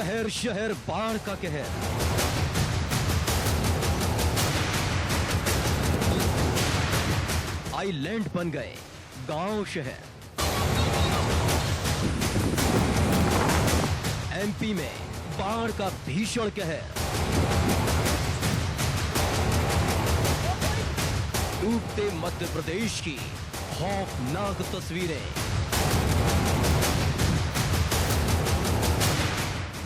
शहर शहर बाढ़ का कहर। आइलैंड बन गए गांव शहर। एमपी में बाढ़ का भीषण कहर। डूबते मध्य प्रदेश की खौफनाक तस्वीरें।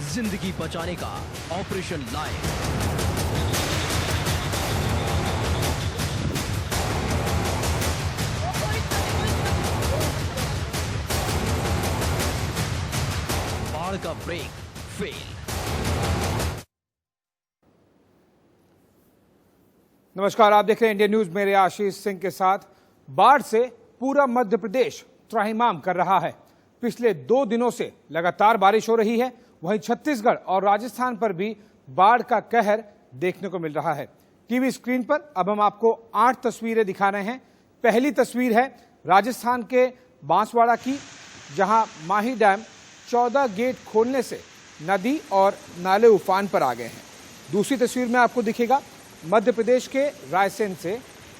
जिंदगी बचाने का ऑपरेशन लाइव। बाढ़ का ब्रेक फेल। नमस्कार, आप देख रहे हैं इंडिया न्यूज। मेरे आशीष सिंह के साथ। बाढ़ से पूरा मध्य प्रदेश त्राहिमाम कर रहा है। पिछले 2 दिनों से लगातार बारिश हो रही है। वहीं छत्तीसगढ़ और राजस्थान पर भी बाढ़ का कहर देखने को मिल रहा है। टीवी स्क्रीन पर अब हम आपको 8 तस्वीरें दिखा रहे हैं। पहली तस्वीर है राजस्थान के बांसवाड़ा की, जहां माही डैम 14 गेट खोलने से नदी और नाले उफान पर आ गए हैं। दूसरी तस्वीर में आपको दिखेगा मध्य प्रदेश के रायसेन से,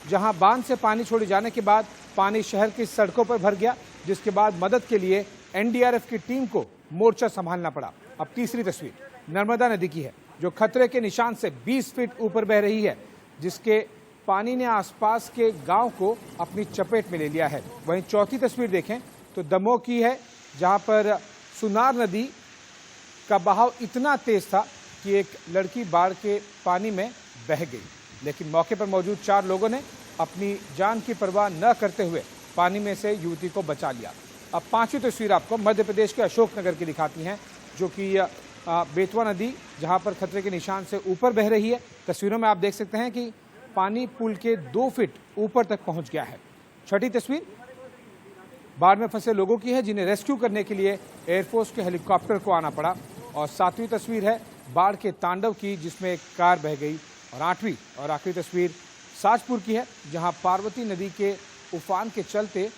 जहां बांध से पानी छोड़े जाने के बाद पानी शहर की सड़कों पर भर गया, जिसके बाद मदद के लिए एनडीआरएफ की टीम को मोर्चा संभालना पड़ा। अब तीसरी तस्वीर नर्मदा नदी की है, जो खतरे के निशान से 20 फीट ऊपर बह रही है, जिसके पानी ने आसपास के गांव को अपनी चपेट में ले लिया है। वहीं चौथी तस्वीर देखें तो दमोह की है, जहां पर सुनार नदी का बहाव इतना तेज था कि एक लड़की बाढ़ के पानी में बह गई, लेकिन मौके पर मौजूद 4 लोगों ने अपनी जान की परवाह न करते हुए पानी में से युवती को बचा लिया। अब 5वीं तस्वीर आपको मध्य प्रदेश के अशोकनगर की दिखाती हैं, जो कि बेतवा नदी जहां पर खतरे के निशान से ऊपर बह रही है। तस्वीरों में आप देख सकते हैं कि पानी पुल के 2 फीट ऊपर तक पहुंच गया है। छठी तस्वीर बाढ़ में फंसे लोगों की है, जिन्हें रेस्क्यू करने के लिए एयरफोर्स के हेलीकॉप्टर को आना पड़ा। और 7वीं तस्वीर है बाढ़ के तांडव की, जिसमें एक कार बह गई। और 8वीं और आखिरी तस्वीर साजपुर की है, जहां पार्वती नदी के उफान के चलते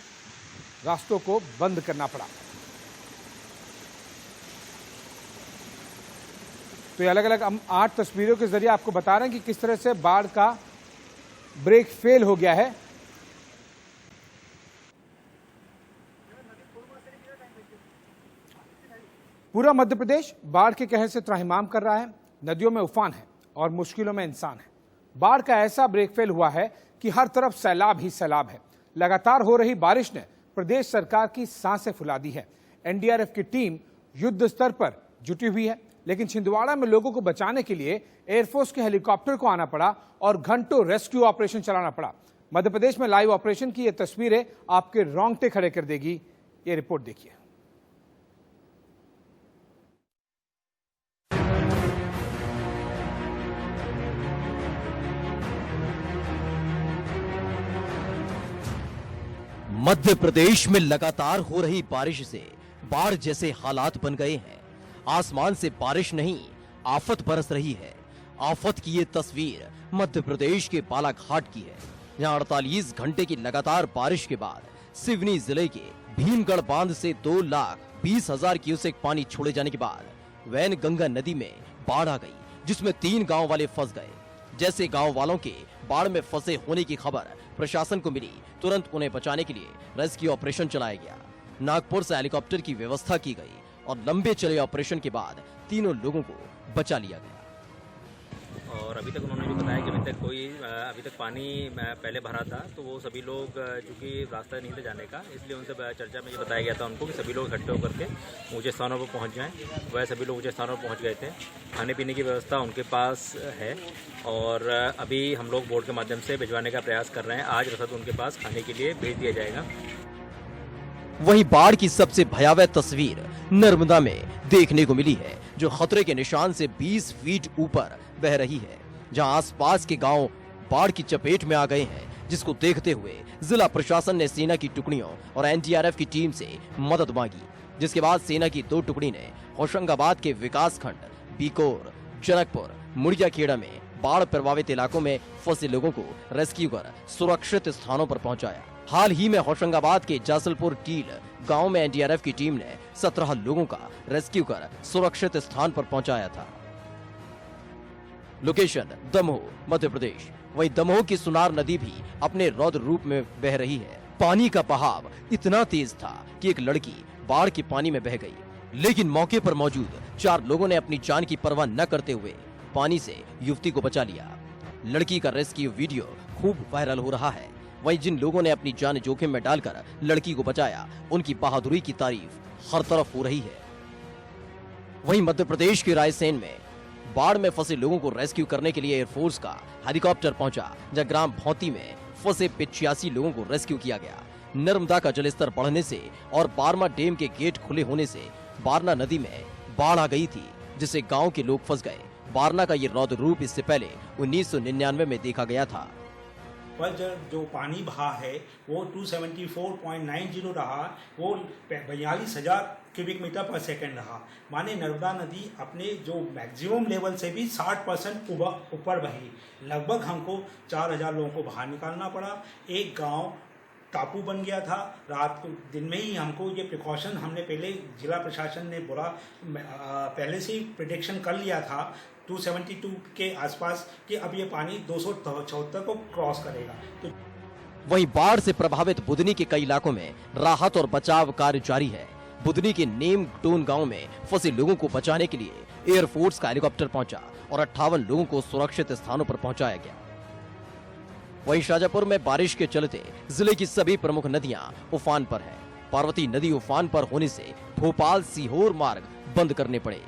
रास्तों को बंद करना पड़ा। तो ये अलग अलग हम 8 तस्वीरों के जरिए आपको बता रहे हैं कि किस तरह से बाढ़ का ब्रेक फेल हो गया है। पूरा मध्य प्रदेश बाढ़ के कहर से त्राहिमाम कर रहा है। नदियों में उफान है और मुश्किलों में इंसान है। बाढ़ का ऐसा ब्रेक फेल हुआ है कि हर तरफ सैलाब ही सैलाब है। लगातार हो रही बारिश ने प्रदेश सरकार की सांसें फुला दी है। एनडीआरएफ की टीम युद्ध स्तर पर जुटी हुई है, लेकिन छिंदवाड़ा में लोगों को बचाने के लिए एयरफोर्स के हेलीकॉप्टर को आना पड़ा और घंटों रेस्क्यू ऑपरेशन चलाना पड़ा। मध्य प्रदेश में लाइव ऑपरेशन की ये तस्वीरें आपके रोंगटे खड़े कर देगी। ये रिपोर्ट देखिए। मध्य प्रदेश में लगातार हो रही बारिश से बाढ़ जैसे हालात बन गए हैं। आसमान से बारिश नहीं, आफत बरस रही है। आफत की ये तस्वीर मध्य प्रदेश के बालाघाट की है, जहां 48 घंटे की लगातार बारिश के बाद सिवनी जिले के भीमगढ़ बांध से 2,20,000 क्यूसेक पानी छोड़े जाने के बाद वैनगंगा नदी में बाढ़ आ गई, जिसमें 3 गांव वाले फंस गए। जैसे गांव वालों के बाढ़ में फंसे होने की खबर प्रशासन को मिली, तुरंत उन्हें बचाने के लिए रेस्क्यू ऑपरेशन चलाया गया। नागपुर से हेलीकॉप्टर की व्यवस्था की गई और लंबे चले ऑपरेशन के बाद तीनों लोगों को बचा लिया गया। और अभी तक उन्होंने भी बताया कि अभी तक पानी पहले भरा था, तो वो सभी लोग चूँकि रास्ता नहीं था जाने का, इसलिए उनसे चर्चा में ये बताया गया था उनको कि सभी लोग इकट्ठे होकर के ऊँचे स्थानों पर पहुँच जाएं। वह सभी लोग ऊँचे स्थानों पर पहुँच गए थे। खाने पीने की व्यवस्था उनके पास है और अभी हम लोग बोट के माध्यम से भिजवाने का प्रयास कर रहे हैं। आज रसद उनके पास खाने के लिए भेज दिया जाएगा। वहीं बाढ़ की सबसे भयावह तस्वीर नर्मदा में देखने को मिली है, जो खतरे के निशान से 20 फीट ऊपर बह रही है, जहां आसपास के गांव बाढ़ की चपेट में आ गए हैं, जिसको देखते हुए जिला प्रशासन ने सेना की टुकड़ियों और एनडीआरएफ की टीम से मदद मांगी, जिसके बाद सेना की 2 टुकड़ी ने होशंगाबाद के विकास खंड बीकोर, जनकपुर, मुड़ियाखेड़ा में बाढ़ प्रभावित इलाकों में फंसे लोगों को रेस्क्यू कर सुरक्षित स्थानों पर पहुंचाया। हाल ही में होशंगाबाद के जासलपुर टील गांव में एनडीआरएफ की टीम ने 17 लोगों का रेस्क्यू कर सुरक्षित स्थान पर पहुंचाया था। लोकेशन दमोह, मध्य प्रदेश। वहीं दमोह की सुनार नदी भी अपने रौद्र रूप में बह रही है। पानी का बहाव इतना तेज था कि एक लड़की बाढ़ के पानी में बह गई, लेकिन मौके पर मौजूद 4 लोगों ने अपनी जान की परवाह न करते हुए पानी से युवती को बचा लिया। लड़की का रेस्क्यू वीडियो खूब वायरल हो रहा है। वहीं जिन लोगों ने अपनी जान जोखिम में डालकर लड़की को बचाया, उनकी बहादुरी की तारीफ हर तरफ हो रही है। वहीं मध्य प्रदेश के रायसेन में बाढ़ में फंसे लोगों को रेस्क्यू करने के लिए एयरफोर्स का हेलीकॉप्टर पहुंचा, जहां ग्राम भौती में फंसे 85 लोगों को रेस्क्यू किया गया। नर्मदा का जलस्तर बढ़ने से और बारमा डैम के गेट खुले होने से बारना नदी में बाढ़ आ गई थी, जिससे गांव के लोग फंस गए। बारना का ये रौद्र रूप इससे पहले 1999 में देखा गया था। पर जो पानी बहा है वो 274.90 रहा, वो 42,000 क्यूबिक मीटर पर सेकंड रहा। माने नर्मदा नदी अपने जो मैक्सिमम लेवल से भी 60% ऊपर बही। लगभग हमको 4,000 लोगों को बाहर निकालना पड़ा। एक गांव टापू बन गया था। रात को दिन में ही हमको ये प्रिकॉशन हमने पहले जिला प्रशासन ने बोला, पहले से ही प्रिडिक्शन कर लिया था 272 के आसपास कि अब ये पानी 274 को क्रॉस करेगा। तो वहीं बाढ़ से प्रभावित बुदनी के कई इलाकों में राहत और बचाव कार्य जारी है। बुदनी के नेम टोन गांव में फंसे लोगों को बचाने के लिए एयरफोर्स का हेलीकॉप्टर पहुंचा और 58 लोगों को सुरक्षित स्थानों पर पहुंचाया गया। वहीं शाजापुर में बारिश के चलते जिले की सभी प्रमुख नदियां उफान पर हैं। पार्वती नदी उफान पर होने से भोपाल सीहोर मार्ग बंद करने पड़े।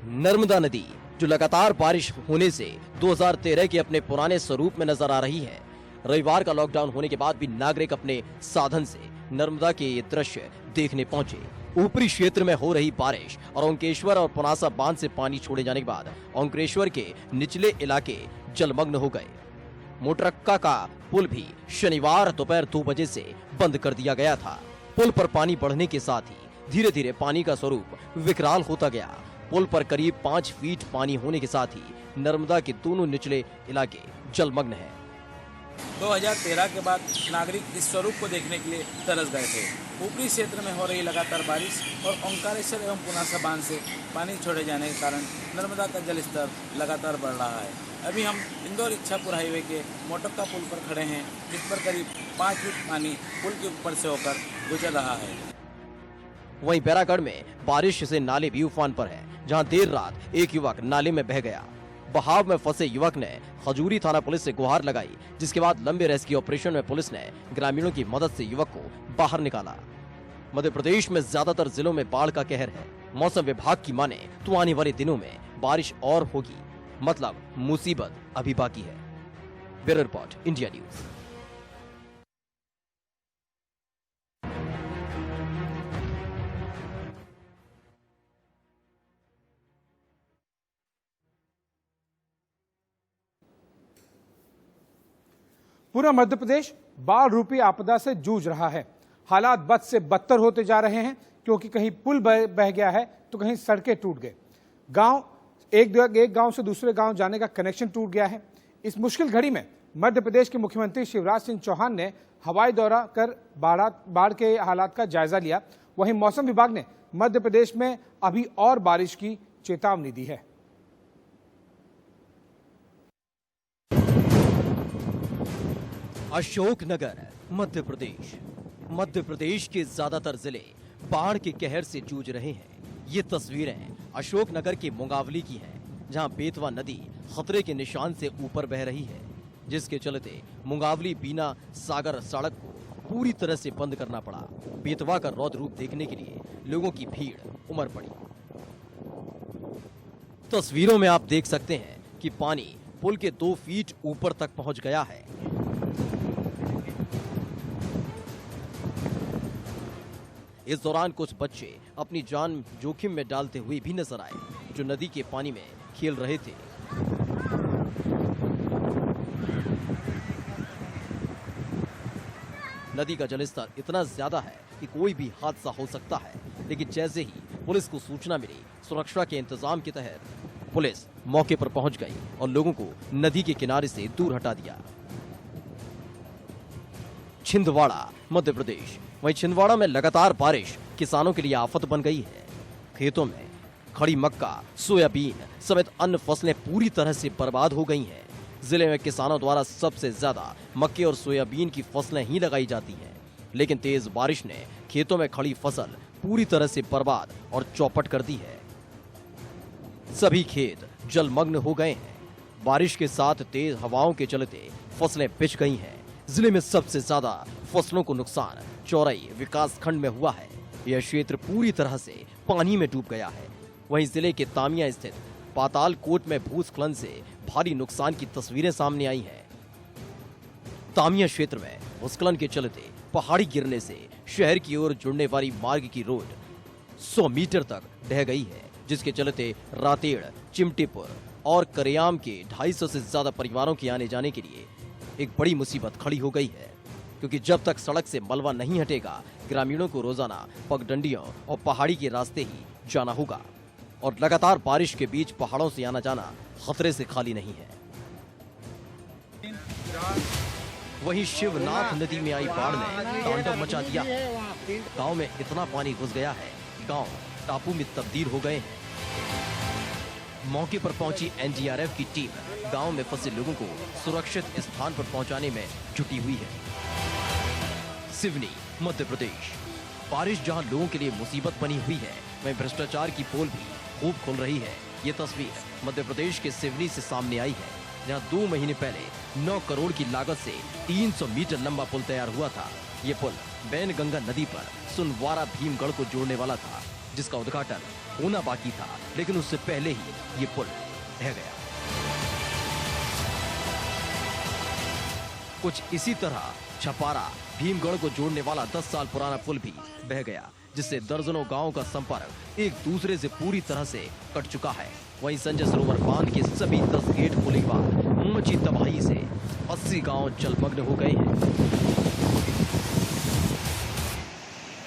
नर्मदा नदी जो लगातार बारिश होने से 2013 के अपने पुराने स्वरूप में नजर आ रही है। रविवार का लॉकडाउन होने के बाद भी नागरिक अपने साधन से नर्मदा के ये दृश्य देखने पहुंचे। ऊपरी क्षेत्र में हो रही बारिश और ओंकेश्वर और पुनासा बांध से पानी छोड़े जाने के बाद ओंकेश्वर के निचले इलाके जलमग्न हो गए। मोटरक्का का पुल भी शनिवार दोपहर 2 बजे से बंद कर दिया गया था। पुल पर पानी बढ़ने के साथ ही धीरे धीरे पानी का स्वरूप विकराल होता गया। पुल पर करीब 5 फीट पानी होने के साथ ही नर्मदा के दोनों निचले इलाके जलमग्न हैं। 2013 के बाद नागरिक इस स्वरूप को देखने के लिए तरस गए थे। ऊपरी क्षेत्र में हो रही लगातार बारिश और ओंकारेश्वर एवं पुनासा बांध से पानी छोड़े जाने के कारण नर्मदा का जलस्तर लगातार बढ़ रहा है। अभी हम इंदौर इच्छापुर हाईवे के मोटक्का पुल पर खड़े हैं, जिस पर करीब 5 फीट पानी पुल के ऊपर से होकर गुजर रहा है। वहीं बैरागढ़ में बारिश से नाले भी उफान पर है, जहां देर रात एक युवक नाले में बह गया। बहाव में फंसे युवक ने खजूरी थाना पुलिस से गुहार लगाई, जिसके बाद लंबे रेस्क्यू ऑपरेशन में पुलिस ने ग्रामीणों की मदद से युवक को बाहर निकाला। मध्य प्रदेश में ज्यादातर जिलों में बाढ़ का कहर है। मौसम विभाग की माने तो आने वाले दिनों में बारिश और होगी, मतलब मुसीबत अभी बाकी है। Bureau report, India news. पूरा मध्य प्रदेश बाढ़ रूपी आपदा से जूझ रहा है। हालात बद से बदतर होते जा रहे हैं, क्योंकि कहीं पुल बह गया है तो कहीं सड़कें टूट गए। एक गांव से दूसरे गांव जाने का कनेक्शन टूट गया है। इस मुश्किल घड़ी में मध्य प्रदेश के मुख्यमंत्री शिवराज सिंह चौहान ने हवाई दौरा कर बाढ़ के हालात का जायजा लिया। वहीं मौसम विभाग ने मध्य प्रदेश में अभी और बारिश की चेतावनी दी है। अशोकनगर, मध्य प्रदेश के ज्यादातर जिले बाढ़ के कहर से जूझ रहे हैं। ये तस्वीरें अशोकनगर के मुंगावली की हैं, जहां बेतवा नदी खतरे के निशान से ऊपर बह रही है, जिसके चलते मुंगावली बीना सागर सड़क को पूरी तरह से बंद करना पड़ा। बेतवा का रौद्र रूप देखने के लिए लोगों की भीड़ उमड़ पड़ी। तस्वीरों में आप देख सकते हैं कि पानी पुल के 2 फीट ऊपर तक पहुंच गया है। इस दौरान कुछ बच्चे अपनी जान जोखिम में डालते हुए भी नजर आए, जो नदी के पानी में खेल रहे थे। नदी का जलस्तर इतना ज्यादा है कि कोई भी हादसा हो सकता है, लेकिन जैसे ही पुलिस को सूचना मिली, सुरक्षा के इंतजाम के तहत पुलिस मौके पर पहुंच गई और लोगों को नदी के किनारे से दूर हटा दिया। छिंदवाड़ा, मध्य प्रदेश। वहीं छिंदवाड़ा में लगातार बारिश किसानों के लिए आफत बन गई है। खेतों में खड़ी मक्का, सोयाबीन समेत अन्य फसलें पूरी तरह से बर्बाद हो गई हैं। जिले में किसानों द्वारा सबसे ज्यादा मक्के और सोयाबीन की फसलें ही लगाई जाती हैं, लेकिन तेज बारिश ने खेतों में खड़ी फसल पूरी तरह से बर्बाद और चौपट कर दी है। सभी खेत जलमग्न हो गए हैं। बारिश के साथ तेज हवाओं के चलते फसलें पिच गई हैं। जिले में सबसे ज्यादा फसलों को नुकसान चौरई विकास खंड में हुआ है। यह क्षेत्र पूरी तरह से पानी में डूब गया है। वहीं जिले के तामिया स्थित पातालकोट में भूस्खलन से भारी नुकसान की तस्वीरें सामने आई हैं। तामिया क्षेत्र में भूस्खलन के चलते पहाड़ी गिरने से शहर की ओर जुड़ने वाली मार्ग की रोड 100 मीटर तक ढह गई है, जिसके चलते रातेड़, चिमटीपुर और करियाम के 250 से ज्यादा परिवारों के आने जाने के लिए एक बड़ी मुसीबत खड़ी हो गई है, क्योंकि जब तक सड़क से मलबा नहीं हटेगा, ग्रामीणों को रोजाना पगडंडियों और पहाड़ी के रास्ते ही जाना होगा और लगातार बारिश के बीच पहाड़ों से आना जाना खतरे से खाली नहीं है। वहीं शिवनाथ नदी में आई बाढ़ ने तांडव मचा दिया। गांव में इतना पानी घुस गया है, गांव टापू में तब्दील हो गए हैं। मौके पर पहुंची एनडीआरएफ की टीम गांव में फंसे लोगों को सुरक्षित स्थान पर पहुंचाने में जुटी हुई है। सिवनी, मध्य प्रदेश। बारिश जहां लोगों के लिए मुसीबत बनी हुई है, वहीं भ्रष्टाचार की पोल भी खूब खुल रही है। ये तस्वीर मध्य प्रदेश के सिवनी से सामने आई है, जहां 2 महीने पहले 9 करोड़ की लागत से 300 मीटर लंबा पुल तैयार हुआ था। ये पुल बैनगंगा नदी पर सुनवारा भीमगढ़ को जोड़ने वाला था, जिसका उद्घाटन होना बाकी था, लेकिन उससे पहले ही ये पुल ढह गया। कुछ इसी तरह छपारा भीमगढ़ को जोड़ने वाला 10 साल पुराना पुल भी बह गया, जिससे दर्जनों गांवों का संपर्क एक दूसरे से पूरी तरह से कट चुका है। वहीं संजय सरोवर बांध के सभी 10 गेट खोलने के बाद मची तबाही से 80 गांव जलमग्न हो गए हैं।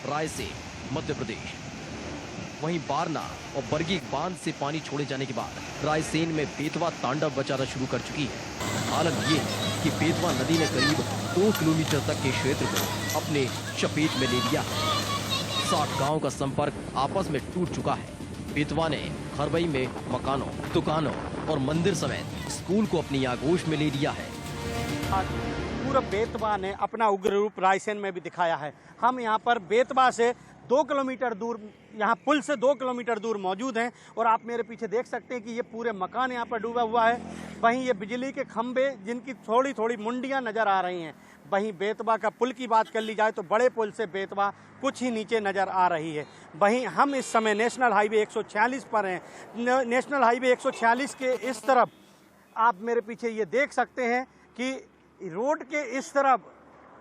रायसेन, मध्य प्रदेश। वहीं बारना और बरगी बांध से पानी छोड़े जाने के बाद रायसेन में बेतवा तांडव बचाना शुरू कर चुकी है। हालत ये है कि बेतवा नदी ने करीब 2 किलोमीटर तक के क्षेत्र को अपने चपेट में ले लिया है। 60 गांवों का संपर्क आपस में टूट चुका है। बेतवा ने खरबई में मकानों, दुकानों और मंदिर समेत स्कूल को अपनी आगोश में ले लिया है। पूरा बेतवा ने अपना उग्र रूप रायसेन में भी दिखाया है। हम यहाँ पर बेतवा से 2 किलोमीटर दूर, यहाँ पुल से 2 किलोमीटर दूर मौजूद हैं और आप मेरे पीछे देख सकते हैं कि ये पूरे मकान यहाँ पर डूबा हुआ है। वहीं ये बिजली के खंभे जिनकी थोड़ी थोड़ी मुंडियाँ नज़र आ रही हैं। वहीं बेतवा का पुल की बात कर ली जाए तो बड़े पुल से बेतवा कुछ ही नीचे नज़र आ रही है। वहीं हम इस समय नेशनल हाईवे 146 पर हैं। नेशनल हाईवे 146 के इस तरफ आप मेरे पीछे ये देख सकते हैं कि रोड के इस तरफ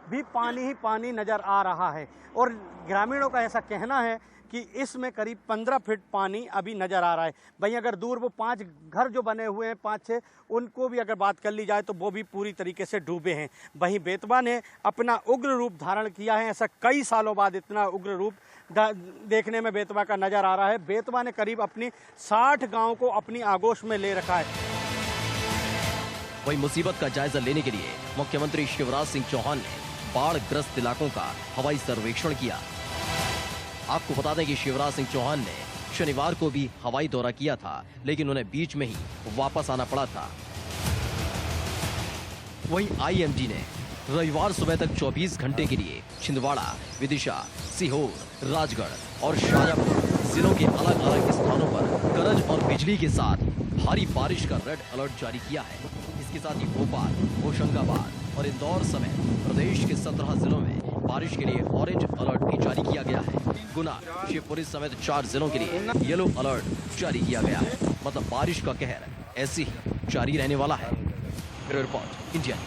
भी पानी ही पानी नज़र आ रहा है और ग्रामीणों का ऐसा कहना है कि इसमें करीब 15 फीट पानी अभी नज़र आ रहा है। वहीं अगर दूर वो 5 घर जो बने हुए हैं, 5-6, उनको भी अगर बात कर ली जाए तो वो भी पूरी तरीके से डूबे हैं। वहीं बेतवा ने अपना उग्र रूप धारण किया है। ऐसा कई सालों बाद इतना उग्र रूप देखने में बेतवा का नज़र आ रहा है। बेतवा ने करीब अपनी 60 गाँव को अपनी आगोश में ले रखा है। वहीं मुसीबत का जायजा लेने के लिए मुख्यमंत्री शिवराज सिंह चौहान ने बाढ़ ग्रस्त इलाकों का हवाई सर्वेक्षण किया। आपको बता दें कि शिवराज सिंह चौहान ने शनिवार को भी हवाई दौरा किया था, लेकिन उन्हें बीच में ही वापस आना पड़ा था। वहीं आईएमडी ने रविवार सुबह तक 24 घंटे के लिए छिंदवाड़ा, विदिशा, सीहोर, राजगढ़ और शाजापुर जिलों के अलग अलग स्थानों पर गरज और बिजली के साथ भारी बारिश का रेड अलर्ट जारी किया है। इसके साथ ही भोपाल, होशंगाबाद और इंदौर समेत प्रदेश के 17 जिलों में बारिश के लिए ऑरेंज अलर्ट भी जारी किया गया है। गुना, शिवपुरी समेत 4 जिलों के लिए येलो अलर्ट जारी किया गया है। मतलब बारिश का कहर ऐसे ही जारी रहने वाला है। Bureau report, India.